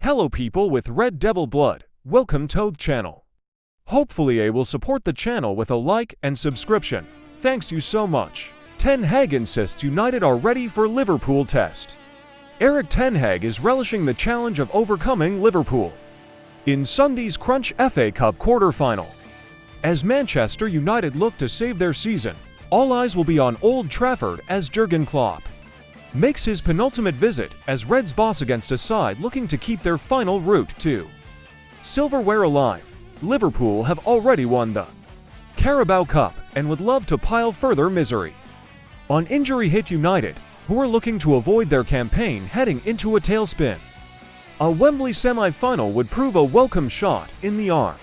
Hello people with Red Devil blood, welcome to the channel. Hopefully I will support the channel with a like and subscription. Thanks you so much. Ten Hag insists United are ready for Liverpool test. Erik Ten Hag is relishing the challenge of overcoming Liverpool in Sunday's Crunch FA Cup quarter-final. As Manchester United look to save their season, all eyes will be on Old Trafford as Jurgen Klopp makes his penultimate visit as Reds boss against a side looking to keep their final route to silverware alive. Liverpool have already won the Carabao Cup and would love to pile further misery on injury-hit United, who are looking to avoid their campaign heading into a tailspin. A Wembley semi-final would prove a welcome shot in the arm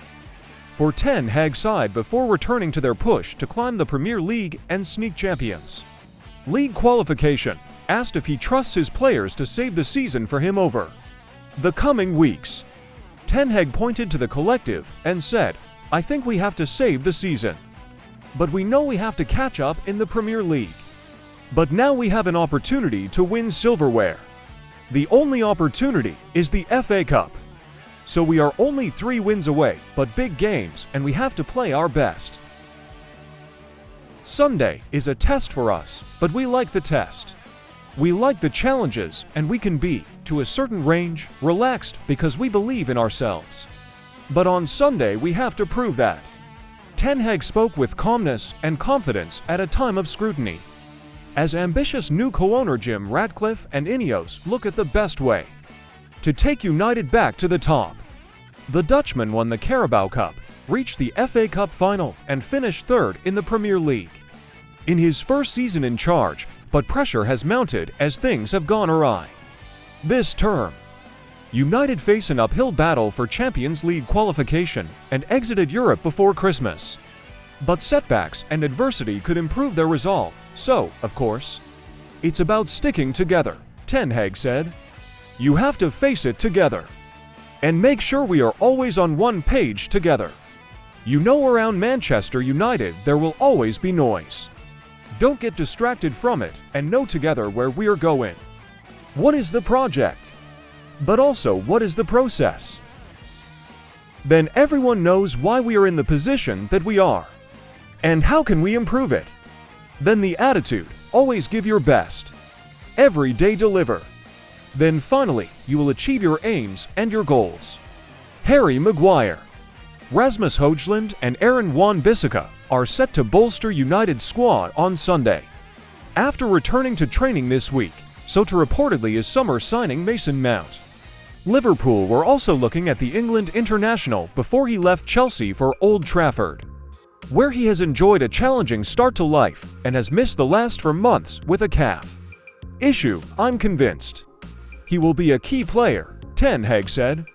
for Ten Hag's side before returning to their push to climb the Premier League and sneak Champions League qualification. Asked if he trusts his players to save the season for him over the coming weeks, Ten Hag pointed to the collective and said, "I think we have to save the season. But we know we have to catch up in the Premier League. But now we have an opportunity to win silverware. The only opportunity is the FA Cup. So we are only 3 wins away, but big games, and we have to play our best. Sunday is a test for us, but we like the test. We like the challenges, and we can be, to a certain range, relaxed because we believe in ourselves. But on Sunday we have to prove that." Ten Hag spoke with calmness and confidence at a time of scrutiny, as ambitious new co-owner Jim Ratcliffe and Ineos look at the best way to take United back to the top. The Dutchman won the Carabao Cup, reached the FA Cup final, and finished third in the Premier League in his first season in charge, but pressure has mounted as things have gone awry. This term, United face an uphill battle for Champions League qualification and exited Europe before Christmas. But setbacks and adversity could improve their resolve, so, of course, it's about sticking together, Ten Hag said. "You have to face it together and make sure we are always on one page together. You know, around Manchester United there will always be noise. Don't get distracted from it and know together where we're going. What is the project? But also, what is the process? Then everyone knows why we are in the position that we are. And how can we improve it? Then the attitude, always give your best. Every day deliver. Then finally, you will achieve your aims and your goals." Harry Maguire, Rasmus Højlund and Aaron Wan-Bissaka are set to bolster United's squad on Sunday, after returning to training this week, so to reportedly is summer signing Mason Mount. Liverpool were also looking at the England international before he left Chelsea for Old Trafford, where he has enjoyed a challenging start to life and has missed the last for months with a calf issue. "I'm convinced he will be a key player," Ten Hag said.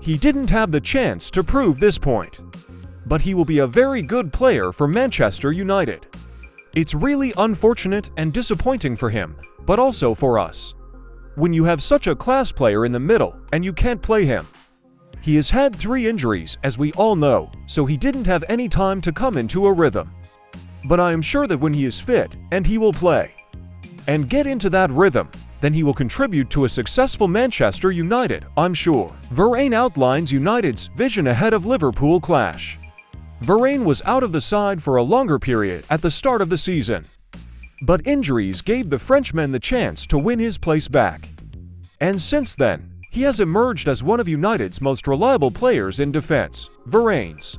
"He didn't have the chance to prove this point, but he will be a very good player for Manchester United. It's really unfortunate and disappointing for him, but also for us, when you have such a class player in the middle and you can't play him. He has had 3 injuries, as we all know, so he didn't have any time to come into a rhythm. But I am sure that when he is fit and he will play and get into that rhythm, then he will contribute to a successful Manchester United, I'm sure." Varane outlines United's vision ahead of Liverpool clash. Varane was out of the side for a longer period at the start of the season, but injuries gave the Frenchman the chance to win his place back. And since then, he has emerged as one of United's most reliable players in defense. Varane's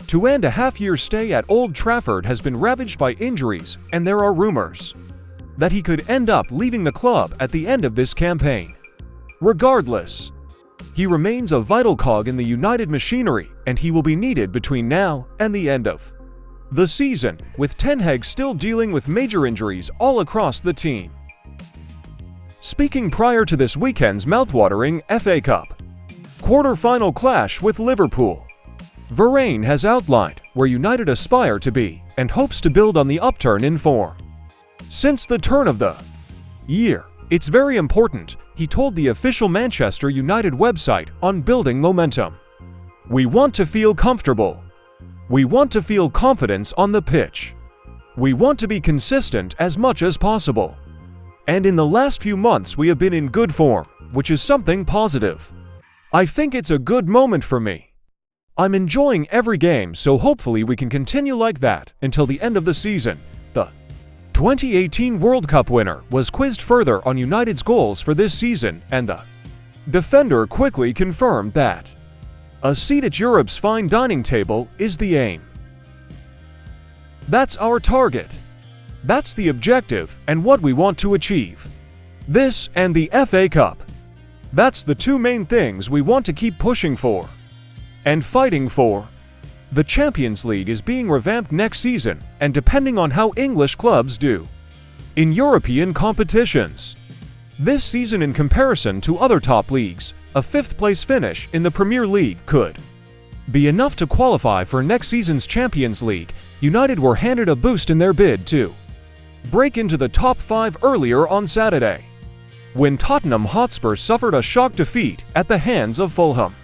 2.5-year stay at Old Trafford has been ravaged by injuries, and there are rumors that he could end up leaving the club at the end of this campaign. Regardless, he remains a vital cog in the United machinery, and he will be needed between now and the end of the season, with Ten Hag still dealing with major injuries all across the team. Speaking prior to this weekend's mouthwatering FA Cup quarter-final clash with Liverpool, Varane has outlined where United aspire to be and hopes to build on the upturn in form since the turn of the year. "It's very important," he told the official Manchester United website, "on building momentum. We want to feel comfortable. We want to feel confidence on the pitch. We want to be consistent as much as possible. And in the last few months we have been in good form, which is something positive. I think it's a good moment for me. I'm enjoying every game, so hopefully we can continue like that until the end of the season." The 2018 World Cup winner was quizzed further on United's goals for this season, and the defender quickly confirmed that a seat at Europe's fine dining table is the aim. "That's our target. That's the objective and what we want to achieve. This and the FA Cup. That's the two main things we want to keep pushing for and fighting for. The Champions League is being revamped next season, and depending on how English clubs do in European competitions. This season, in comparison to other top leagues, a fifth-place finish in the Premier League could be enough to qualify for next season's Champions League. United were handed a boost in their bid to break into the top 5 earlier on Saturday, when Tottenham Hotspur suffered a shock defeat at the hands of Fulham,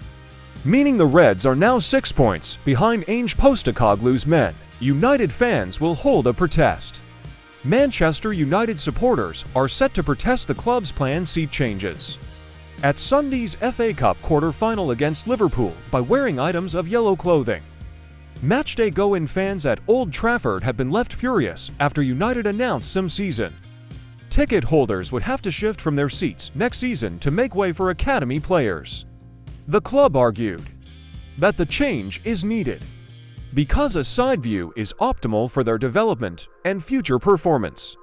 meaning the Reds are now 6 points behind Ange Postecoglou's men. United fans will hold a protest. Manchester United supporters are set to protest the club's planned seat changes at Sunday's FA Cup quarter-final against Liverpool by wearing items of yellow clothing. Matchday go-in fans at Old Trafford have been left furious after United announced some season ticket holders would have to shift from their seats next season to make way for academy players. The club argued that the change is needed because a side view is optimal for their development and future performance.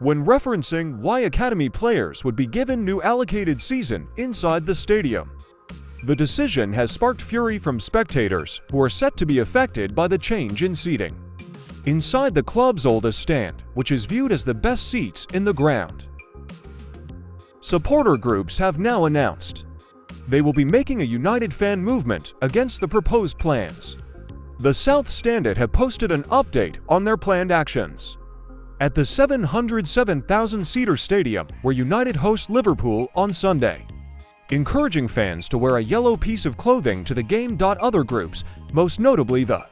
When referencing why academy players would be given new allocated season inside the stadium, the decision has sparked fury from spectators who are set to be affected by the change in seating inside the club's oldest stand, which is viewed as the best seats in the ground. Supporter groups have now announced they will be making a United fan movement against the proposed plans. The South Standard have posted an update on their planned actions at the 707,000-seater stadium where United hosts Liverpool on Sunday, encouraging fans to wear a yellow piece of clothing to the game. Other groups, most notably the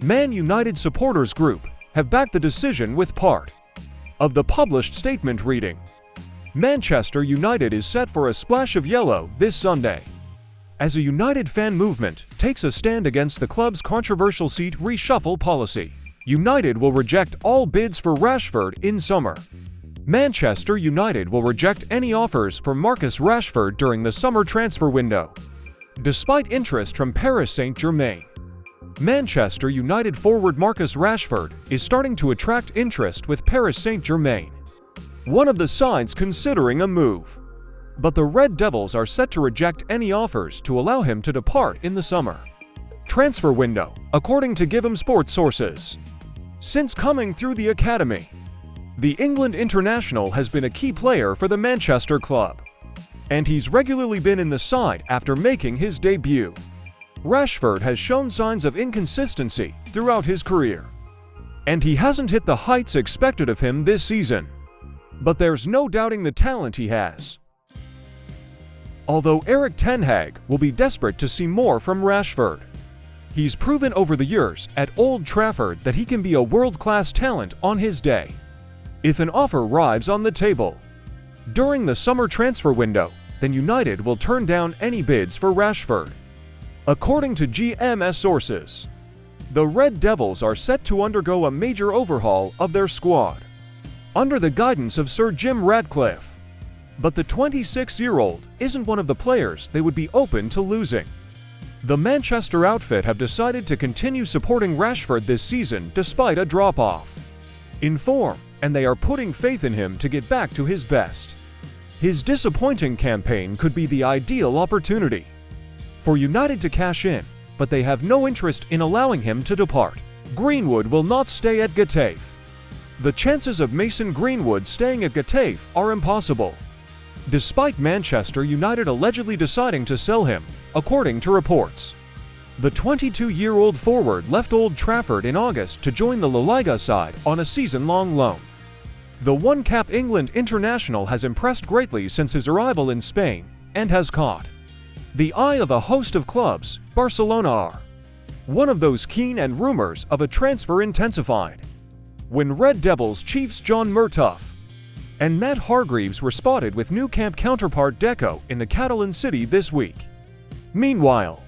Man United supporters group, have backed the decision, with part of the published statement reading, "Manchester United is set for a splash of yellow this Sunday as a United fan movement takes a stand against the club's controversial seat reshuffle policy. United will reject all bids for Rashford in summer. Manchester United will reject any offers for Marcus Rashford during the summer transfer window, despite interest from Paris Saint-Germain. Manchester United forward Marcus Rashford is starting to attract interest with Paris Saint-Germain, one of the sides considering a move. But the Red Devils are set to reject any offers to allow him to depart in the summer transfer window, according to Given Sports sources. Since coming through the academy, the England international has been a key player for the Manchester club, and he's regularly been in the side after making his debut. Rashford has shown signs of inconsistency throughout his career, and he hasn't hit the heights expected of him this season. But there's no doubting the talent he has. Although Erik ten Hag will be desperate to see more from Rashford, he's proven over the years at Old Trafford that he can be a world-class talent on his day. If an offer arrives on the table during the summer transfer window, then United will turn down any bids for Rashford. According to GMS sources, the Red Devils are set to undergo a major overhaul of their squad under the guidance of Sir Jim Ratcliffe. But the 26-year-old isn't one of the players they would be open to losing. The Manchester outfit have decided to continue supporting Rashford this season despite a drop-off in form, and they are putting faith in him to get back to his best. His disappointing campaign could be the ideal opportunity for United to cash in, but they have no interest in allowing him to depart. Greenwood will not stay at Getafe. The chances of Mason Greenwood staying at Getafe are impossible, despite Manchester United allegedly deciding to sell him, according to reports. The 22-year-old forward left Old Trafford in August to join the La Liga side on a season-long loan. The one-cap England international has impressed greatly since his arrival in Spain and has caught the eye of a host of clubs. Barcelona are one of those keen, and rumors of a transfer intensified when Red Devils chiefs John Murtough and Matt Hargreaves were spotted with Nou Camp counterpart Deco in the Catalan city this week. Meanwhile,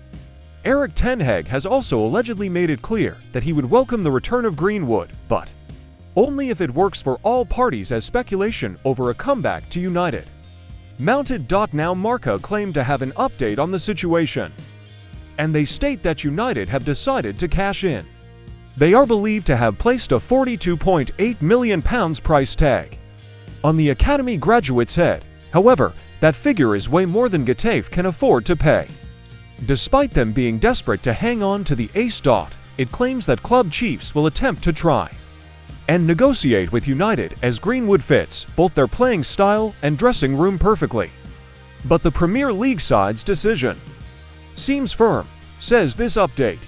Erik ten Hag has also allegedly made it clear that he would welcome the return of Greenwood, but only if it works for all parties, as speculation over a comeback to United mounted. Now Marca claimed to have an update on the situation, and they state that United have decided to cash in. They are believed to have placed a £42.8 million price tag on the academy graduate's head. However, that figure is way more than Getafe can afford to pay. Despite them being desperate to hang on to the ace. It claims that club chiefs will attempt to try and negotiate with United, as Greenwood fits both their playing style and dressing room perfectly. But the Premier League side's decision seems firm, says this update,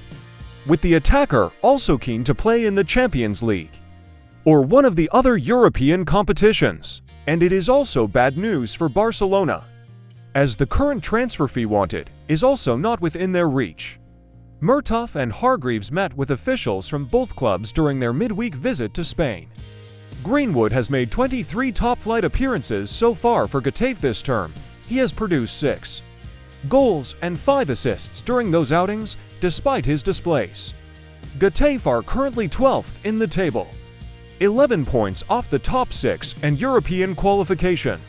with the attacker also keen to play in the Champions League or one of the other European competitions. And it is also bad news for Barcelona, as the current transfer fee wanted is also not within their reach. Murtough and Hargreaves met with officials from both clubs during their midweek visit to Spain. Greenwood has made 23 top-flight appearances so far for Getafe this term. He has produced 6 goals and 5 assists during those outings, despite his displays. Getafe are currently 12th in the table, 11 points off the top 6 and European qualification.